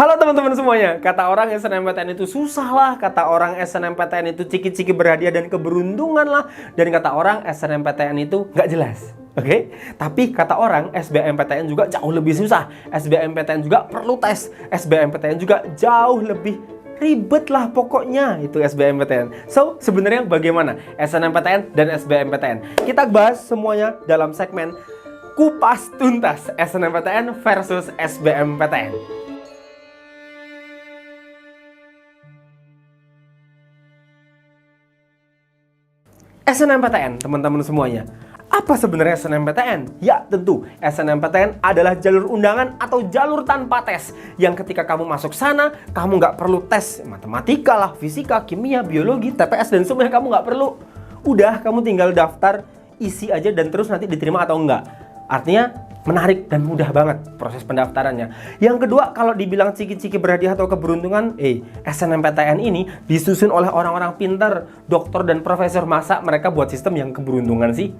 Halo teman-teman semuanya, kata orang SNMPTN itu susah lah, kata orang SNMPTN itu ciki-ciki berhadiah dan keberuntungan lah, dan kata orang SNMPTN itu nggak jelas. Oke, tapi kata orang SBMPTN juga jauh lebih susah, SBMPTN juga perlu tes, SBMPTN juga jauh lebih ribet lah pokoknya itu SBMPTN. So, sebenarnya bagaimana SNMPTN dan SBMPTN? Kita bahas semuanya dalam segmen Kupas Tuntas SNMPTN versus SBMPTN. SNMPTN, teman-teman semuanya. Apa sebenarnya SNMPTN? Ya, tentu SNMPTN adalah jalur undangan atau jalur tanpa tes, yang ketika kamu masuk sana, kamu nggak perlu tes matematika lah, fisika, kimia, biologi, TPS, dan semuanya kamu nggak perlu. Udah, kamu tinggal daftar, isi aja, dan terus nanti diterima atau enggak. Artinya menarik dan mudah banget proses pendaftarannya. Yang kedua, kalau dibilang ciki-ciki berhadiah atau keberuntungan, SNMPTN ini disusun oleh orang-orang pintar, dokter dan profesor. Masa mereka buat sistem yang keberuntungan sih?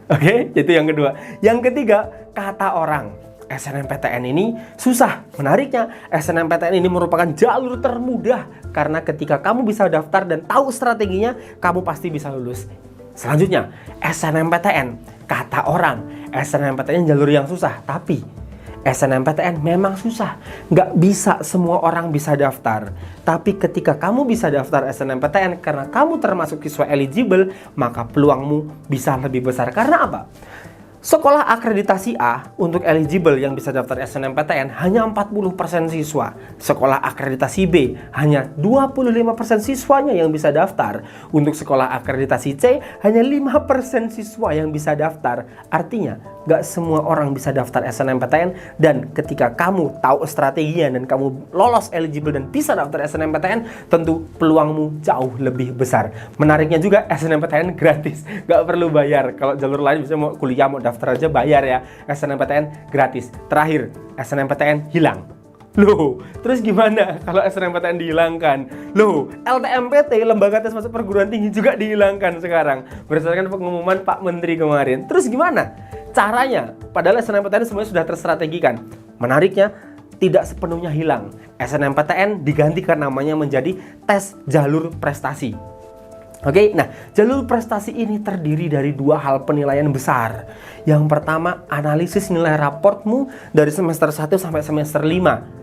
Oke, itu yang kedua. Yang ketiga, kata orang SNMPTN ini susah. Menariknya, SNMPTN ini merupakan jalur termudah karena ketika kamu bisa daftar dan tahu strateginya, kamu pasti bisa lulus. Selanjutnya, SNMPTN, kata orang SNMPTN jalur yang susah, tapi SNMPTN memang susah. Nggak bisa semua orang bisa daftar. Tapi ketika kamu bisa daftar SNMPTN karena kamu termasuk siswa eligible, maka peluangmu bisa lebih besar. Karena apa? Sekolah akreditasi A untuk eligible yang bisa daftar SNMPTN hanya 40% siswa. Sekolah akreditasi B hanya 25% siswanya yang bisa daftar. Untuk sekolah akreditasi C hanya 5% siswa yang bisa daftar. Artinya, gak semua orang bisa daftar SNMPTN, dan ketika kamu tahu strateginya dan kamu lolos eligible dan bisa daftar SNMPTN, tentu peluangmu jauh lebih besar. Menariknya juga SNMPTN gratis, gak perlu bayar. Kalau jalur lain bisa mau kuliah, mau daftar aja bayar ya. SNMPTN gratis. Terakhir, SNMPTN hilang. Loh, terus gimana kalau SNMPTN dihilangkan? Loh, LTMPT, Lembaga Tes Masuk Perguruan Tinggi juga dihilangkan sekarang berdasarkan pengumuman Pak Menteri kemarin. Terus gimana caranya? Padahal SNMPTN semuanya sudah terstrategikan. Menariknya, tidak sepenuhnya hilang. SNMPTN digantikan namanya menjadi tes jalur prestasi. Oke, nah jalur prestasi ini terdiri dari dua hal penilaian besar. Yang pertama, analisis nilai raportmu dari semester 1 sampai semester 5.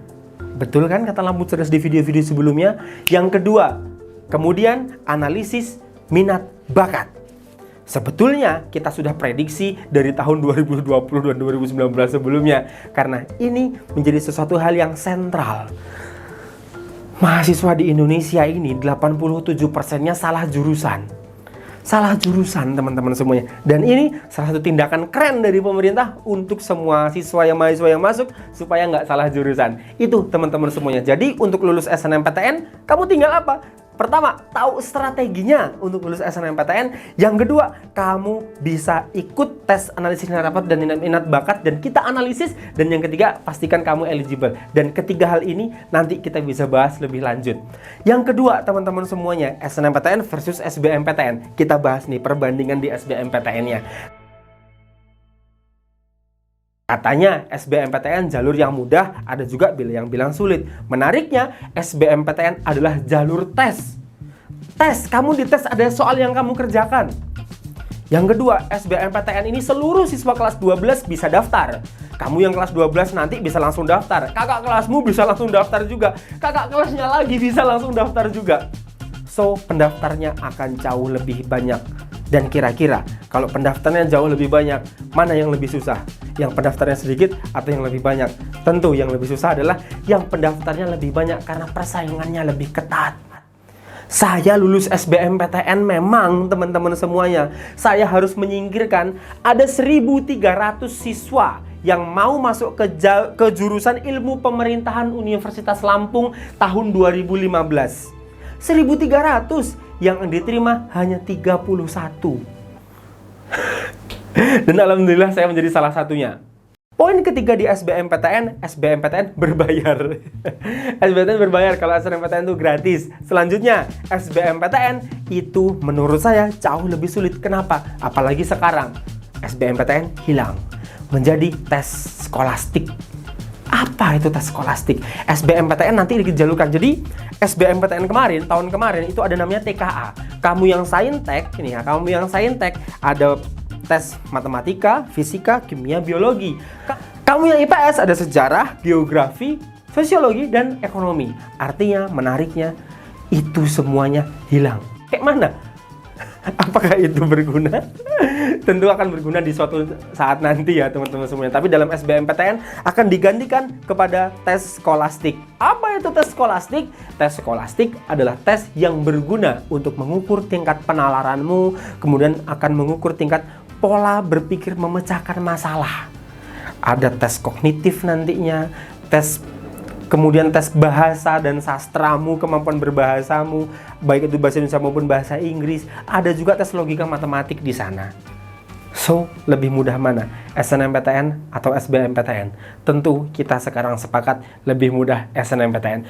Betul kan kata lampu cerdas di video-video sebelumnya? Yang kedua, kemudian analisis minat bakat. Sebetulnya kita sudah prediksi dari tahun 2020 dan 2019 sebelumnya, karena ini menjadi sesuatu hal yang sentral. Mahasiswa di Indonesia ini 87%-nya salah jurusan. Salah jurusan teman-teman semuanya. Dan ini salah satu tindakan keren dari pemerintah untuk semua siswa yang mahasiswa yang masuk supaya nggak salah jurusan. Itu teman-teman semuanya. Jadi untuk lulus SNMPTN, kamu tinggal apa? Pertama, tahu strateginya untuk lulus SNMPTN. Yang kedua, kamu bisa ikut tes analisis nilai raport dan minat bakat, dan kita analisis. Dan yang ketiga, pastikan kamu eligible. Dan ketiga hal ini nanti kita bisa bahas lebih lanjut. Yang kedua, teman-teman semuanya, SNMPTN versus SBMPTN. Kita bahas nih perbandingan di SBMPTN-nya. Katanya SBMPTN jalur yang mudah, ada juga yang bilang sulit. Menariknya, SBMPTN adalah jalur tes. Tes, kamu dites ada soal yang kamu kerjakan. Yang kedua, SBMPTN ini seluruh siswa kelas 12 bisa daftar. Kamu yang kelas 12 nanti bisa langsung daftar. Kakak kelasmu bisa langsung daftar juga. Kakak kelasnya lagi bisa langsung daftar juga. So, pendaftarnya akan jauh lebih banyak. Dan kira-kira kalau pendaftarnya jauh lebih banyak, mana yang lebih susah? Yang pendaftarnya sedikit atau yang lebih banyak? Tentu yang lebih susah adalah yang pendaftarnya lebih banyak karena persaingannya lebih ketat. Saya lulus SBMPTN memang teman-teman semuanya. Saya harus menyingkirkan ada 1.300 siswa yang mau masuk ke jurusan Ilmu Pemerintahan Universitas Lampung tahun 2015. 1.300 yang diterima hanya 31. Dan alhamdulillah saya menjadi salah satunya. Poin ketiga di SBMPTN, SBMPTN berbayar. SBMPTN berbayar, kalau SNMPTN itu gratis. Selanjutnya, SBMPTN itu menurut saya jauh lebih sulit. Kenapa? Apalagi sekarang SBMPTN hilang menjadi tes skolastik. Apa itu tes skolastik? SBMPTN nanti dijalurkan. Jadi SBMPTN kemarin, tahun kemarin itu ada namanya TKA. Kamu yang saintek, ini ya, kamu yang saintek ada tes matematika, fisika, kimia, biologi. Kamu yang IPS ada sejarah, geografi, sosiologi, dan ekonomi. Artinya, menariknya, itu semuanya hilang. Kayak mana? Apakah itu berguna? Tentu akan berguna di suatu saat nanti ya teman-teman semuanya. Tapi dalam SBMPTN akan digantikan kepada tes skolastik. Apa itu tes skolastik? Tes skolastik adalah tes yang berguna untuk mengukur tingkat penalaranmu, kemudian akan mengukur tingkat pola berpikir memecahkan masalah. Ada tes kognitif nantinya, kemudian tes bahasa dan sastramu, kemampuan berbahasamu, baik itu bahasa Indonesia maupun bahasa Inggris. Ada juga tes logika matematik di sana. So, lebih mudah mana? SNMPTN atau SBMPTN? Tentu kita sekarang sepakat lebih mudah SNMPTN.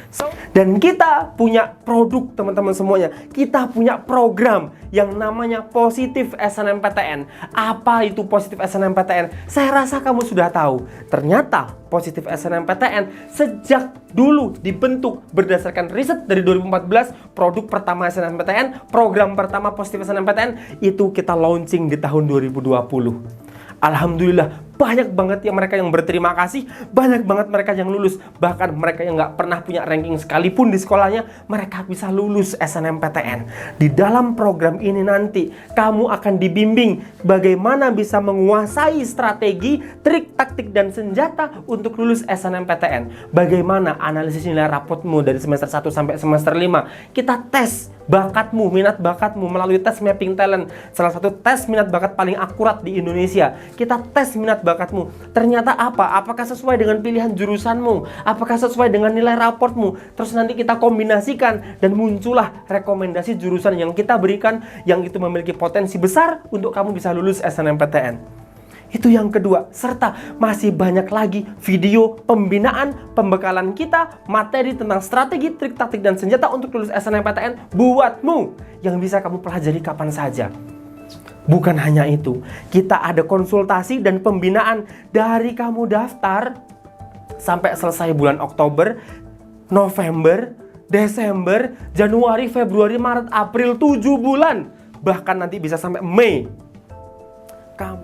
Dan kita punya produk teman-teman semuanya. Kita punya program yang namanya Positif SNMPTN. Apa itu Positif SNMPTN? Saya rasa kamu sudah tahu. Ternyata Positif SNMPTN sejak dulu dibentuk berdasarkan riset dari 2014. Produk pertama SNMPTN, program pertama Positif SNMPTN itu kita launching di tahun 2020. Alhamdulillah, banyak banget mereka yang berterima kasih, banyak banget mereka yang lulus. Bahkan mereka yang nggak pernah punya ranking sekalipun di sekolahnya, mereka bisa lulus SNMPTN. Di dalam program ini nanti, kamu akan dibimbing bagaimana bisa menguasai strategi, trik, taktik, dan senjata untuk lulus SNMPTN. Bagaimana analisis nilai rapotmu dari semester 1 sampai semester 5. Kita tes bakatmu, minat bakatmu melalui tes mapping talent. Salah satu tes minat bakat paling akurat di Indonesia. Kita tes minat bakatmu. Ternyata apa? Apakah sesuai dengan pilihan jurusanmu? Apakah sesuai dengan nilai raportmu? Terus nanti kita kombinasikan dan muncullah rekomendasi jurusan yang kita berikan yang itu memiliki potensi besar untuk kamu bisa lulus SNMPTN. Itu yang kedua, serta masih banyak lagi video pembinaan, pembekalan kita, materi tentang strategi, trik, taktik, dan senjata untuk lulus SNMPTN buatmu yang bisa kamu pelajari kapan saja. Bukan hanya itu, kita ada konsultasi dan pembinaan dari kamu daftar sampai selesai bulan Oktober, November, Desember, Januari, Februari, Maret, April, 7 bulan. Bahkan nanti bisa sampai Mei.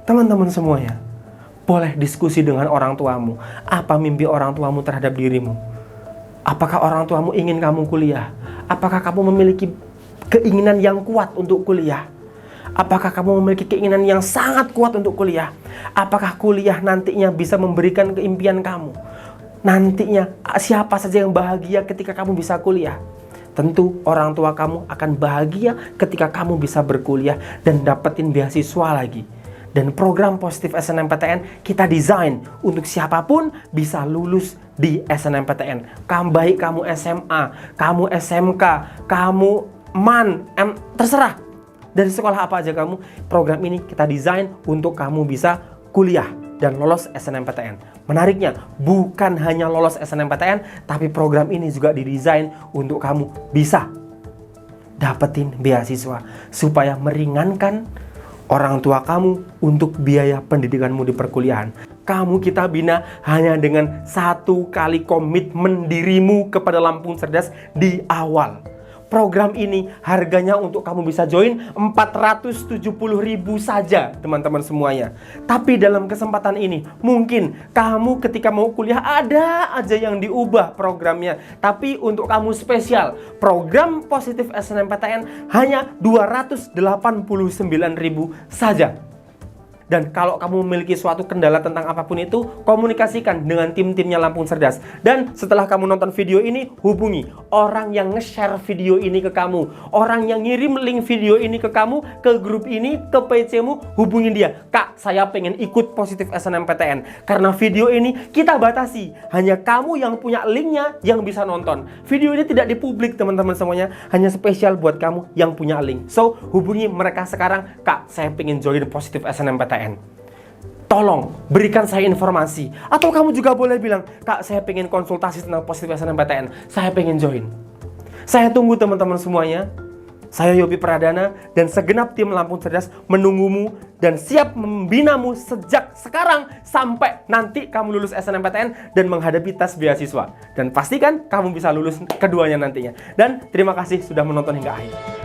Teman-teman semuanya, boleh diskusi dengan orang tuamu. Apa mimpi orang tuamu terhadap dirimu? Apakah orang tuamu ingin kamu kuliah? Apakah kamu memiliki keinginan yang kuat untuk kuliah? Apakah kamu memiliki keinginan yang sangat kuat untuk kuliah? Apakah kuliah nantinya bisa memberikan keimpian kamu? Nantinya siapa saja yang bahagia ketika kamu bisa kuliah? Tentu orang tua kamu akan bahagia ketika kamu bisa berkuliah dan dapetin beasiswa lagi. Dan program Positif SNMPTN kita desain untuk siapapun bisa lulus di SNMPTN. Baik kamu SMA, kamu SMK, kamu MAN, terserah. Dari sekolah apa aja kamu, program ini kita desain untuk kamu bisa kuliah dan lolos SNMPTN. Menariknya, bukan hanya lolos SNMPTN, tapi program ini juga didesain untuk kamu bisa dapetin beasiswa supaya meringankan orang tua kamu untuk biaya pendidikanmu di perkuliahan. Kamu kita bina hanya dengan satu kali komitmen dirimu kepada Lampung Cerdas di awal. Program ini harganya untuk kamu bisa join 470.000 saja teman-teman semuanya. Tapi dalam kesempatan ini mungkin kamu ketika mau kuliah ada aja yang diubah programnya. Tapi untuk kamu spesial, program Positif SNMPTN hanya 289.000 saja. Dan kalau kamu memiliki suatu kendala tentang apapun itu, komunikasikan dengan tim-timnya Lampung Cerdas. Dan setelah kamu nonton video ini, hubungi orang yang nge-share video ini ke kamu, orang yang ngirim link video ini ke kamu, ke grup ini, ke PC-mu, hubungin dia. Kak, saya pengen ikut Positif SNMPTN. Karena video ini kita batasi, hanya kamu yang punya linknya yang bisa nonton. Video ini tidak dipublik teman-teman semuanya, hanya spesial buat kamu yang punya link. So, hubungi mereka sekarang. Kak, saya pengen join Positif SNMPTN. Tolong berikan saya informasi. Atau kamu juga boleh bilang, Kak, saya pengen konsultasi tentang Positif SNMPTN, saya pengen join. Saya tunggu teman-teman semuanya. Saya Yopi Pradana dan segenap tim Lampung Cerdas menunggumu dan siap membinamu sejak sekarang sampai nanti kamu lulus SNMPTN dan menghadapi tes beasiswa. Dan pastikan kamu bisa lulus keduanya nantinya. Dan terima kasih sudah menonton hingga akhir.